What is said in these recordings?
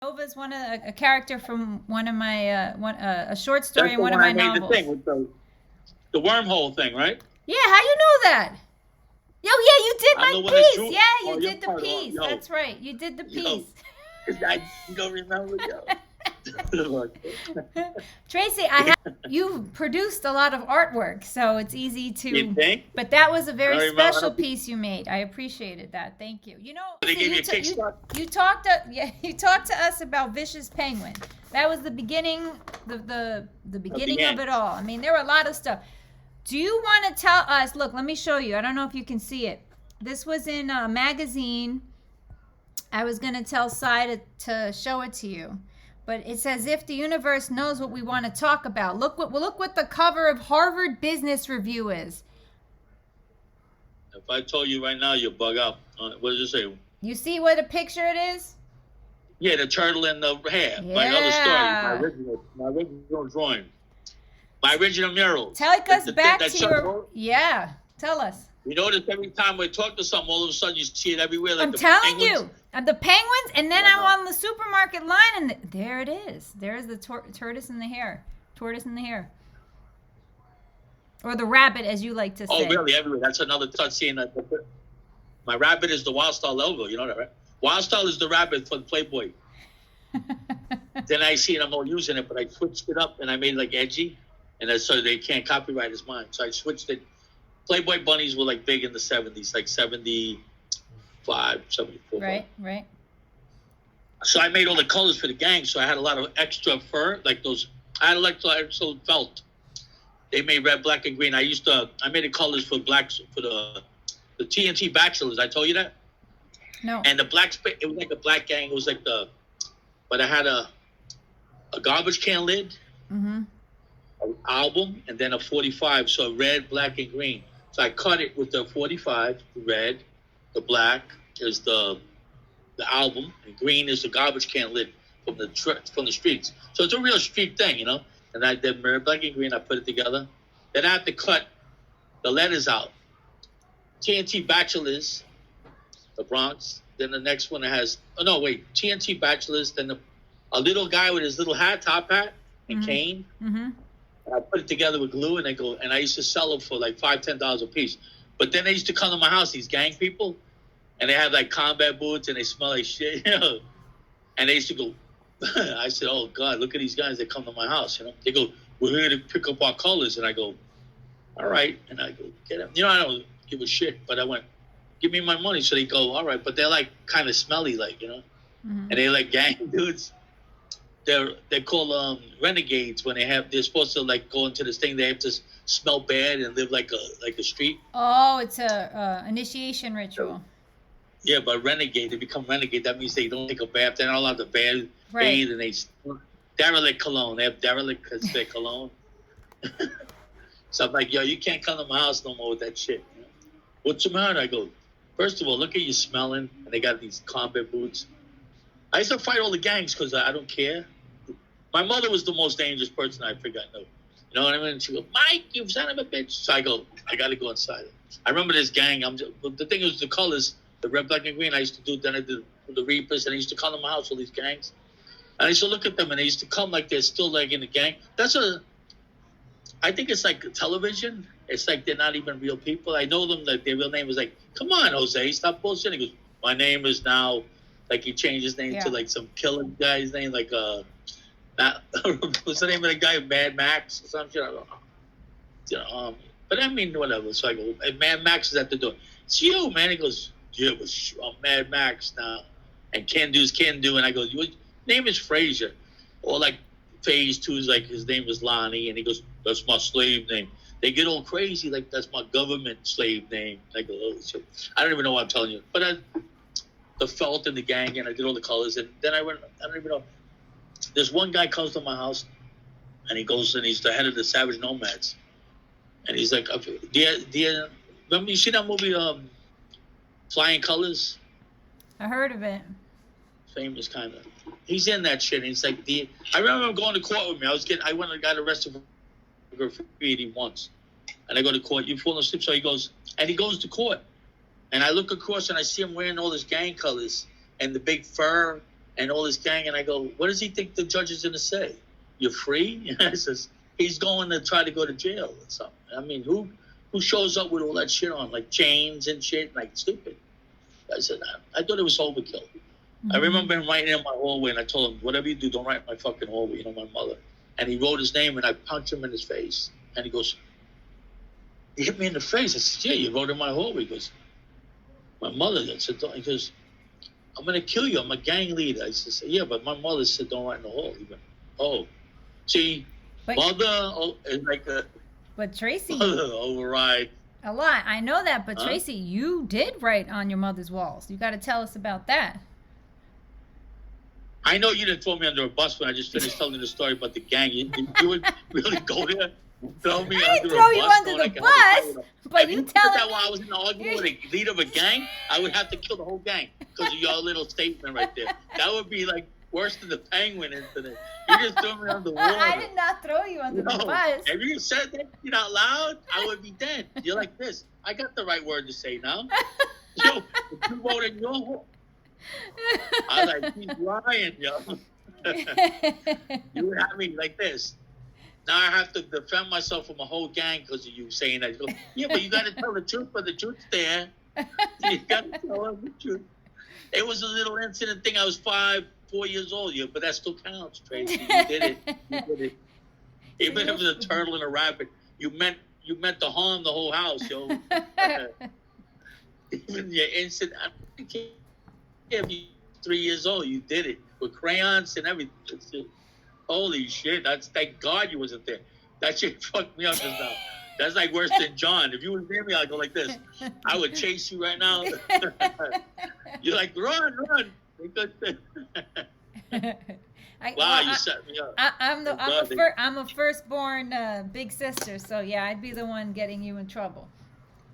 Nova's a character from one of my a short story That's in the one of one I my made the novels. thing with the wormhole thing, right? Yeah, how you know that? Yo, yeah, you did I'm my the one that piece. drew. Yeah, you Oh, you're did the part of it. piece. Yo, That's right. You did the yo, piece. this guy, you don't remember, yo. Tracy, you've produced a lot of artwork, so it's easy You to. think? But that was a I very don't remember. I special don't think piece you made. I appreciated that. Thank you. You know, they see, gave you a kickstart. you talked yeah, you talked to us about Vicious Penguin. That was the beginning, the At the beginning of end. it all. I mean, there were a lot of stuff. Do you want to tell us? Look, let me show you. I don't know if you can see it. This was in a magazine. I was going to tell Cy to show it to you. But it's as if the universe knows what we want to talk about. Look what the cover of Harvard Business Review is. If I told you right now, you'll bug out. What does it say? You see what a picture it is? Yeah, the turtle and the hare. Yeah. My other story, my original drawing, my original mural. Take us back that to your. Yeah, tell us. You notice every time we talk to something, all of a sudden you see it everywhere. Like I'm telling you, the penguins, and then I'm on the supermarket line, and there it is. There's the tortoise and the hare. Tortoise and the hare. Or the rabbit, as you like to say. Oh, really? Everywhere. That's another touch seeing that. My rabbit is the Wildstyle logo. You know that, right? Wildstyle is the rabbit for Playboy. Then I see it, I'm not using it, but I switched it up and I made it like edgy, and that's so they can't copyright as mine. So I switched it. Playboy bunnies were like big in the 70s, like 75, 74. Right. So I made all the colors for the gang. So I had a lot of extra fur, like those. I had extra felt. They made red, black, and green. I made the colors for blacks for the TNT Bachelors. I told you that. No. And the black, it was like a black gang. It was like but I had a garbage can lid, an album, and then a 45. So red, black, and green. So I cut it with the 45, the red, the black is the album, and green is the garbage can lid from the streets. So it's a real street thing, you know. And I did red, black, and green. I put it together. Then I have to cut the letters out. TNT Bachelors, the Bronx. Then the next one has TNT Bachelors. Then a little guy with his little top hat and cane. And I put it together with glue, and I used to sell them for like $5-10 a piece. But then they used to come to my house, these gang people, and they have like combat boots and they smell like shit, you know. And they used to go. I said, "Oh God, look at these guys that come to my house." You know, they go, "We're here to pick up our colors," and I go, "All right," and I go, "Get them." You know, I don't give a shit, but I went, "Give me my money." So they go, "All right," but they're like kind of smelly, like, you know, and they're like gang dudes. They're called renegades when they're supposed to like go into this thing. They have to smell bad and live like a street. Oh, it's a initiation ritual. Yeah, but renegade, they become renegade. That means they don't take a bath. They're not allowed to bathe, and they derelict cologne. They have derelict because they're cologne. So I'm like, yo, you can't come to my house no more with that shit. You know? What's the matter? I go, first of all, look at you smelling, and they got these combat boots. I used to fight all the gangs because I don't care. My mother was the most dangerous person I figured I knew. You know what I mean? She goes, Mike, you son of a bitch. So I go, I got to go inside it. I remember this gang. The thing is, the colors, the red, black, and green, I used to do. Then I did the Reapers, and I used to come to my house, all these gangs. And I used to look at them, and they used to come like they're still like in the gang. I think it's like television. It's like they're not even real people. I know them, like their real name was like, come on, Jose, stop bullshitting. He goes, my name is now, like he changed his name to like some killer guy's name, like what's the name of the guy? Mad Max or some shit? I don't know. You know, but I mean, whatever. So I go, hey, Mad Max is at the door. It's you, man. He goes, yeah, but I'm Mad Max now. And Can Do. And I go, your name is Frazier. Or like Phase 2 is like, his name is Lonnie. And he goes, that's my slave name. They get all crazy, like that's my government slave name. I go, oh, shit. I don't even know what I'm telling you. But the felt in the gang, and I did all the colors. And then I don't even know. There's one guy comes to my house, and he goes, and he's the head of the Savage Nomads. And he's like, remember you see that movie, Flying Colors? I heard of it. Famous kind of. He's in that shit. And he's like, I remember him going to court with me. I went and got arrested for graffiti once. And I go to court. You fall asleep. So he goes to court. And I look across and I see him wearing all his gang colors and the big fur and all this gang. And I go, what does he think the judge is going to say? You're free? And I says, he's going to try to go to jail or something. I mean, who shows up with all that shit on, like chains and shit, like stupid? I said, I thought it was overkill. Mm-hmm. I remember him writing in my hallway, and I told him, whatever you do, don't write in my fucking hallway, my mother. And he wrote his name, and I punched him in his face. And he goes, he hit me in the face. I said, yeah, you wrote in my hallway. He goes, my mother. I said, he goes, I'm going to kill you. I'm a gang leader. I said, yeah, but my mother said don't write in the hall. He went, oh. See, mother is like a... But Tracy... Mother override. A lot. I know that, but Tracy, you did write on your mother's walls. You got to tell us about that. I know you didn't throw me under a bus when I just finished telling the story about the gang. You would really go there and throw me I under didn't throw a you bus? under the bus, but you telling me... that while I was in the argument with a leader of a gang, I would have to kill the whole gang because of your little statement right there. That would be like worse than the penguin incident. You just threw me under the water. I did not throw you under the bus. If you said that out loud, I would be dead. You're like this. I got the right word to say now. Yo, if you wrote in your home, I was like, he's lying, yo. You would have me like this. Now I have to defend myself from a whole gang because of you saying that. You go, yeah, but you got to tell the truth, but the truth's there. You got to tell them the truth. It was a little incident thing. I was 4 years old, but that still counts, Tracy. You did it. You did it. Even if it was a turtle and a rabbit, you meant to harm the whole house, yo. Even your incident, I don't care if you're 3 years old, you did it with crayons and everything. Holy shit! Thank God you wasn't there. That shit fucked me up just now. That's like worse than John. If you was near me, I'd go like this. I would chase you right now. You're like, run. Wow, you set me up. I'm a firstborn big sister, so yeah, I'd be the one getting you in trouble.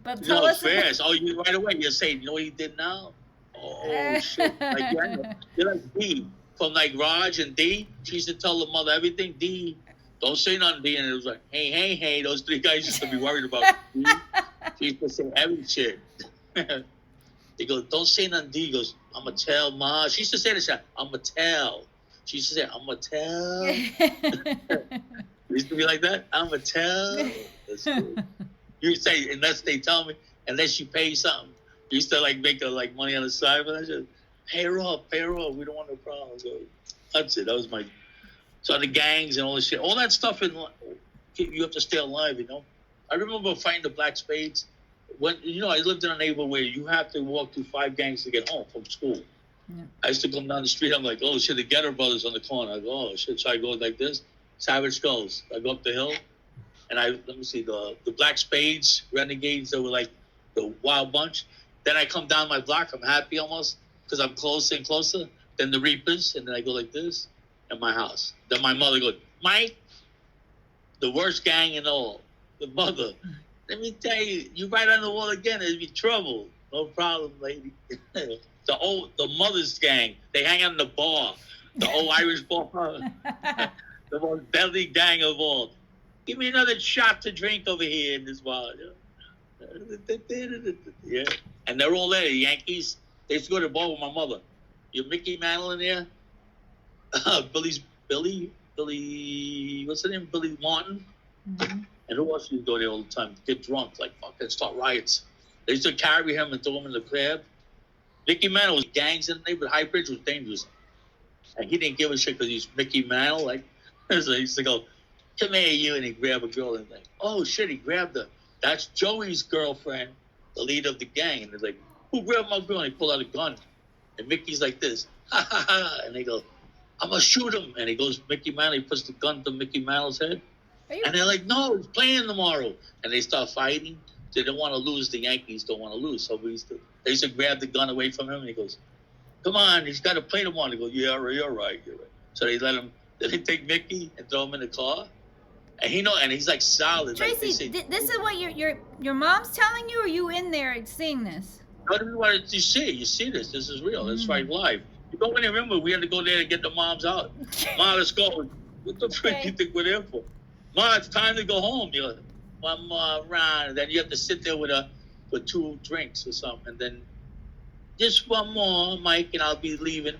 But tell us fast. You right away. You're saying, you know what he did now? Oh shit! Like you're like D from like Raj and D. She used to tell the mother everything. D, don't say nothing. D, and it was like, hey. Those three guys used to be worried about D. She used to say every shit. They go, don't say nothing. D goes, I'ma tell Ma. She used to say this. I'ma tell. She used to say, I'ma tell. It used to be like that. I'ma tell. That's cool. You say, unless they tell me, unless you pay something. You used to like make money on the side, but I just pay her off. We don't want no problems. So that's it. That was my. So the gangs and all this shit, all that stuff you have to stay alive. I remember fighting the Black Spades. When I lived in a neighborhood where you have to walk through 5 gangs to get home from school. Yeah. I used to come down the street. I'm like, oh shit, the Getter Brothers on the corner. I go, oh shit. So I go like this. Savage Skulls. I go up the hill, and let me see the Black Spades, Renegades. They were like the Wild Bunch. Then I come down my block. I'm happy almost because I'm closer and closer. Then the Reapers, and then I go like this, and my house. Then my mother goes, Mike, the worst gang in all. The mother. Let me tell you, you write on the wall again, there'd be trouble. No problem, lady. The mother's gang. They hang out in the bar. The old Irish bar. The most deadly gang of all. Give me another shot to drink over here in this bar. Yeah. And they're all there, the Yankees. They used to go to the bar with my mother. Your Mickey Mantle in there? Billy, what's her name? Billy Martin? Mm-hmm. And who else used to go there all the time? Get drunk, like fucking start riots. They used to carry him and throw him in the cab. Mickey Mantle was gangs in the neighborhood. High Bridge was dangerous. And he didn't give a shit because he's Mickey Mantle. So he used to go, come here, you, and he'd grab a girl and like, oh shit, he grabbed her. That's Joey's girlfriend, the leader of the gang. And they're like, who grabbed my girl? And he pulled out a gun. And Mickey's like this, ha ha ha. And they go, I'm going to shoot him. And he goes, Mickey Mantle, he puts the gun to Mickey Mantle's head. And they're like, no, he's playing tomorrow. And they start fighting. They don't want to lose. The Yankees don't want to lose. So they used to grab the gun away from him. And he goes, come on, he's got to play tomorrow. And he goes, yeah, you're right. So they let him, then they take Mickey and throw him in the car. And and he's like solid. Tracy, this is what your mom's telling you, or you in there seeing this? No, this is what you see. You see this. This is real. It's right live. You don't really remember we had to go there to get the moms out. Ma, let's go. What the frick you think we're there for? Ma, it's time to go home. You're like, one more round. And then you have to sit there with 2 drinks or something. And then just one more, Mike, and I'll be leaving.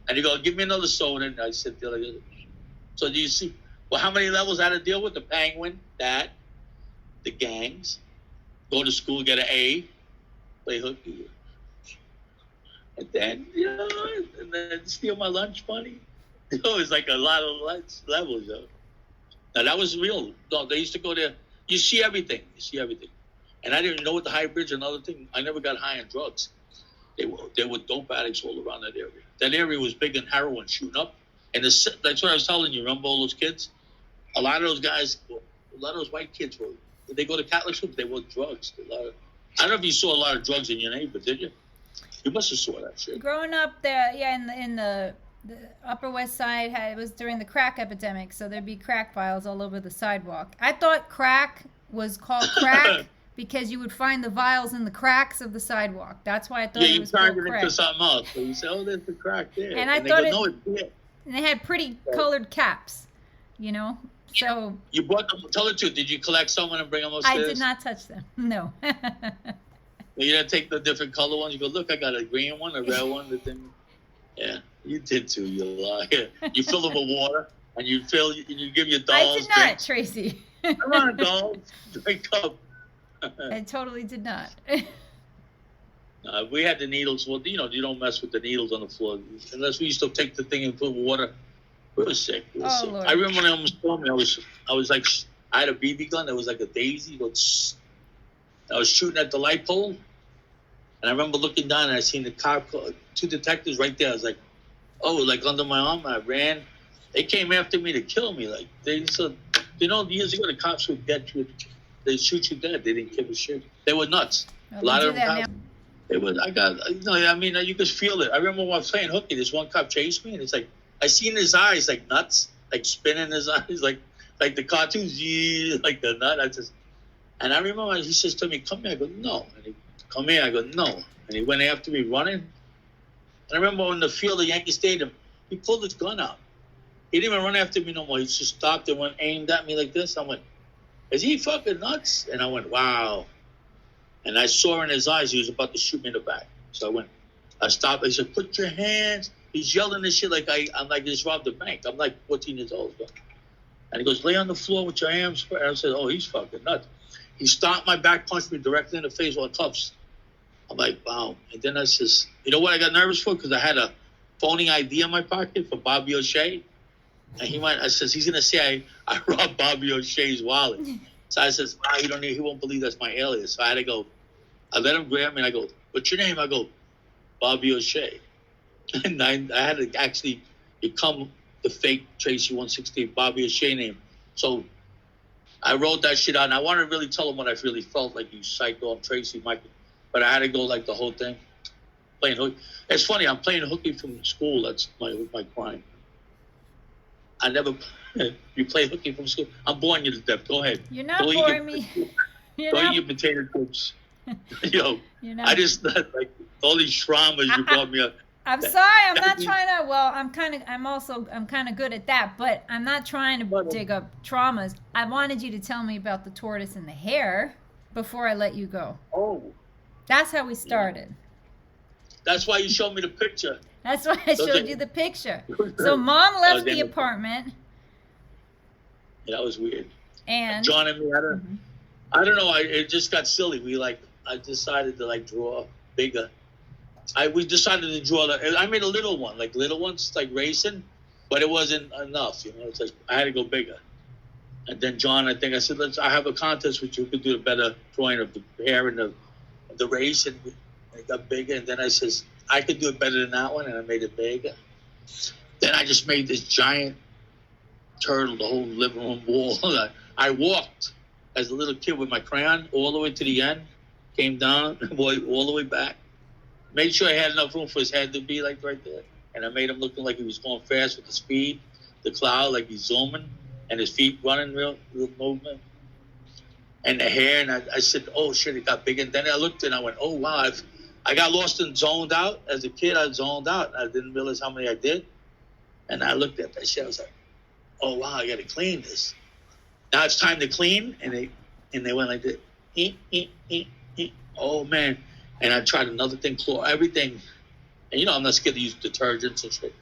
And he goes, give me another soda. And I sit there like this. So do you see? Well, how many levels I had to deal with? The penguin, that, the gangs, go to school, get an A, play hooky. And then, and then steal my lunch money. It's like a lot of levels, Now, that was real. No, they used to go there. You see everything. And I didn't know what the hybrids and other thing. I never got high on drugs. There were dope addicts all around that area. That area was big in heroin shooting up. And that's what I was telling you. Remember all those kids? A lot of those guys, a lot of those white kids, they go to Catholic schools, they want drugs. I don't know if you saw a lot of drugs in your neighborhood, did you? You must have saw that shit. Growing up there, in the Upper West Side, it was during the crack epidemic, so there'd be crack vials all over the sidewalk. I thought crack was called crack because you would find the vials in the cracks of the sidewalk. That's why I thought it was called crack. Yeah, you turned it into something else. So you say, oh, there's the crack there. And I thought no, and they had pretty colored caps, So you brought them. Tell the truth. Did you collect someone and bring them upstairs? I did not touch them. No. You didn't take the different color ones. You go, look, I got a green one, a red one. The thing. Yeah, you did too. You lie. You fill them with water, and you give your dolls. I did not, drinks. Tracy. Come on, dolls, drink up. I totally did not. We had the needles. Well, you don't mess with the needles on the floor unless we used to take the thing and put water. We were sick. Sick. Lord. I remember when they almost killed me. I was like, I had a BB gun that was like a daisy. I was shooting at the light pole, and I remember looking down and I seen the cop, 2 detectives right there. I was like, oh, like under my arm. I ran. They came after me to kill me. Like they said, years ago the cops would get you. They shoot you dead. They didn't give a shit. They were nuts. Well, a lot of them. It was. You could feel it. I remember when I was playing hooky. This one cop chased me, and it's like I seen his eyes like nuts, like spinning his eyes, like the cartoons, like the nut. And I remember he says to me, "Come here." I go, "No." And he, "Come here." I go, "No." And he went after me running. And I remember on the field of Yankee Stadium, he pulled his gun out. He didn't even run after me no more. He just stopped and went aimed at me like this. I went, "Is he fucking nuts?" And I went, "Wow." And I saw in his eyes he was about to shoot me in the back. So I stopped. I said, "Put your hands." He's yelling this shit like I'm like just robbed a bank. I'm like 14 years old. And he goes, "Lay on the floor with your hands spread." And I said, "Oh, he's fucking nuts." He stopped my back, punched me directly in the face with cuffs. I'm like, wow. And then I says, you know what I got nervous for? Because I had a phony ID in my pocket for Bobby O'Shea. And I says, he's going to say I robbed Bobby O'Shea's wallet. So I says, he won't believe that's my alias. So I had to go, I let him grab me and I go, "What's your name?" I go, "Bobby O'Shea." And I had to actually become the fake Tracy 168 Bobby O'Shea name. So I wrote that shit out, and I wanted to really tell him what I really felt, like you psycho, I'm Tracy, Michael. But I had to go like the whole thing, playing hooky. It's funny, I'm playing hooky from school. That's my crime. I never. You play hooky from school. I'm boring you to death. Go ahead. You're not boring me. Go eat your potato chips. I just like all these traumas you brought me up. I'm sorry, I'm not trying to, I'm kind of good at that, but I'm not trying to dig up traumas. I wanted you to tell me about the tortoise and the hare before I let you go. Oh. That's how we started. That's why you showed me the picture. That's why I showed you the picture. So Mom left the apartment. Yeah, that was weird. And John and me, I don't know, it just got silly. I decided to draw bigger. We decided to draw I made a little one, like little ones, like racing, but it wasn't enough, It's like I had to go bigger. And then John, I said, I have a contest with you who could do a better drawing of the hair and the race, and it got bigger. And then I says, I could do it better than that one, and I made it bigger. Then I just made this giant turtle, the whole living room wall. I walked as a little kid with my crayon all the way to the end, came down, all the way back. Made sure I had enough room for his head to be like right there. And I made him looking like he was going fast with the speed, the cloud, like he's zooming, and his feet running real movement. And the hair, and I said, oh shit, it got bigger. And then I looked and I went, oh wow, I got lost and zoned out. As a kid, I zoned out. I didn't realize how many I did. And I looked at that shit, I was like, oh wow, I gotta clean this. Now it's time to clean. And they went like this. Oh man. And I tried another thing, everything. And I'm not scared to use detergents and shit.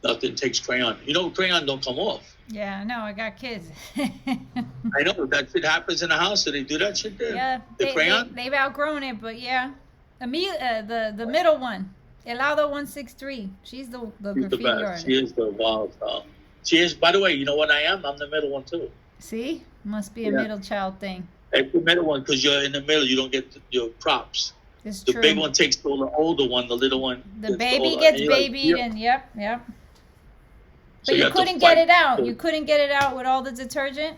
Nothing takes crayon. You know, crayon don't come off. Yeah, no, I got kids. I know that shit happens in the house. So they do that shit there. Yeah, the crayon. They've outgrown it, but yeah, the middle one, Elado 163. She's the graffiti artist. She is the Wildstyle. She is. By the way, you know what I am? I'm the middle one too. See, must be a middle child thing. It's the middle one because you're in the middle. You don't get your props. It's the true. big one takes the older one. The little one. The baby gets babied, like, and yep. So but you couldn't get it out. You couldn't get it out with all the detergent.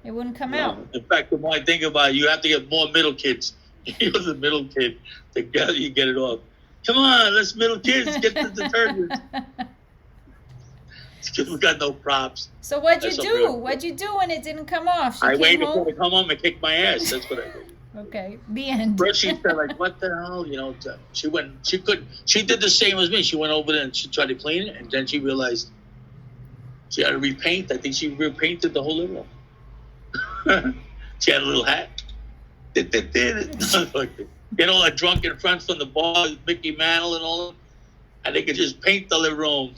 It wouldn't come out. In fact, the more I think about it, you have to get more middle kids. You're the middle kid. Together you get it off. Come on, let's middle kids get the detergent. Because we got no props. So what'd you do? What'd you do when it didn't come off? I waited for her to come home and kick my ass. That's what I did. Okay, the end. First she said, like, what the hell? You know, she did the same as me. She went over there and she tried to clean it, and then she realized she had to repaint. I think she repainted the whole living room. She had a little hat. You know, like drunken friends from the bar, Mickey Mantle and all of them. And they could just paint the living room.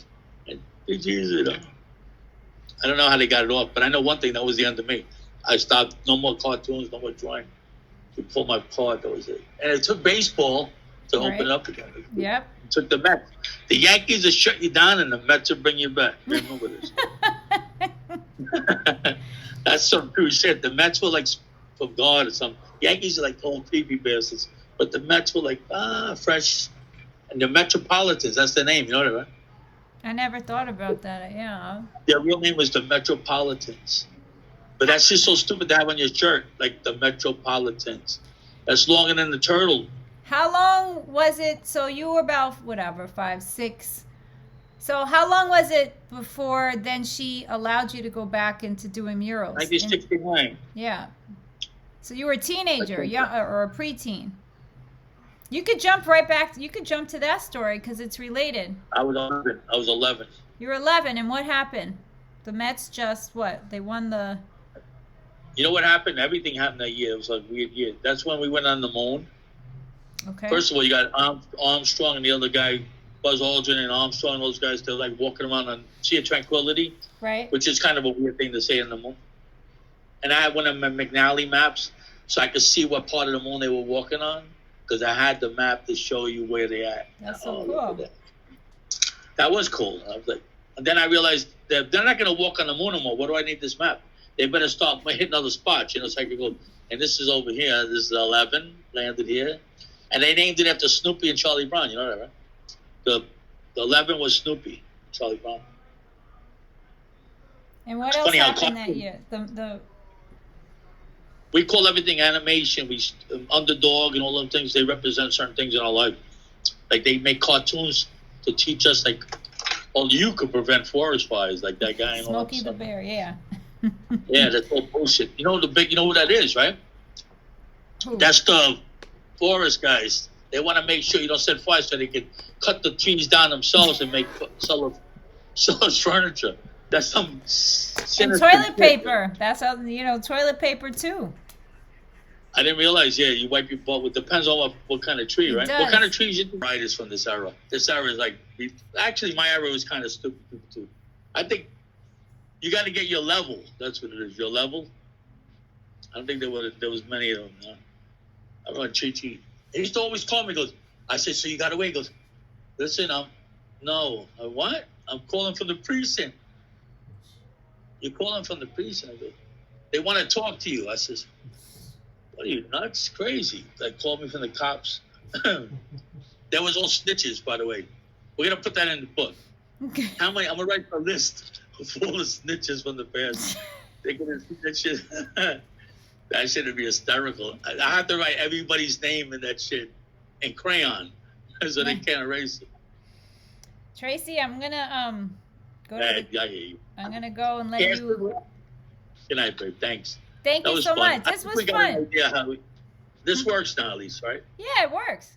And you know, I don't know how they got it off, but I know one thing, that was the end of me. I stopped. No more cartoons, no more drawing. You pull my card, that was it. And it took baseball to open it up again. Yep. It took the Mets. The Yankees will shut you down, and the Mets will bring you back. Remember this. That's some true shit. The Mets were like from God or something. Yankees are like old creepy bastards. But the Mets were like, fresh. And the Metropolitans, that's their name. You know that, right? I never thought about that. Yeah. Their real name was the Metropolitans. But that's just so stupid to have on your shirt, like the Metropolitans. That's longer than the turtle. How long was it? So you were about, 5, 6. So how long was it before then she allowed you to go back into doing murals? 1969. Yeah. So you were a teenager, or a preteen. You could jump right back. You could jump to that story because it's related. I was 11. You were 11, and what happened? The Mets just They won the. You know what happened? Everything happened that year. It was like a weird year. That's when we went on the moon. Okay. First of all, you got Armstrong and the other guy, Buzz Aldrin and Armstrong. Those guys, they're like walking around on Sea of Tranquility. Right. Which is kind of a weird thing to say in the moon. And I had one of my McNally maps, so I could see what part of the moon they were walking on, because I had the map to show you where they at. That's so cool. That was cool. I was like, and then I realized that they're not going to walk on the moon anymore. What do I need this map? They better start hitting other spots, so I could go. And this is over here. This is 11, landed here. And they named it after Snoopy and Charlie Brown. You know that, right? The 11 was Snoopy, Charlie Brown. And what else happened that year? We call everything animation. We Underdog and all them things. They represent certain things in our life. Like they make cartoons to teach us, like, you could prevent forest fires, like that guy. Smokey the Bear, yeah. Yeah, that's all bullshit. You know who that is, right? Who? That's the forest guys. They want to make sure you don't set fire so they can cut the trees down themselves and sell us furniture. That's some. And toilet paper. That's how toilet paper too. I didn't realize. Yeah, you wipe your butt with. Depends on what kind of tree, right? What kind of trees you ride is from this era. This era is like. Actually, my era was kind of stupid too. I think you got to get your level. That's what it is. Your level. I don't think there was many of them. No. I remember Chi. He used to always call me. Goes. I said, so you got away? He goes, listen, no. What? I'm calling from the precinct. You're calling from the precinct. I go, they want to talk to you. I says, what are you, nuts? Crazy. They called me from the cops. There was all snitches, by the way. We're going to put that in the book. Okay. How many? I'm going to write a list of all the snitches from the past. They're going to snitch. That shit would be hysterical. I have to write everybody's name in that shit in crayon so they can't erase it. Tracy, I'm going to go to I hear you. I'm going to go and let you... Good night, babe. Thanks. Thank you so much. This was fun. This works now, at least, right? Yeah, it works.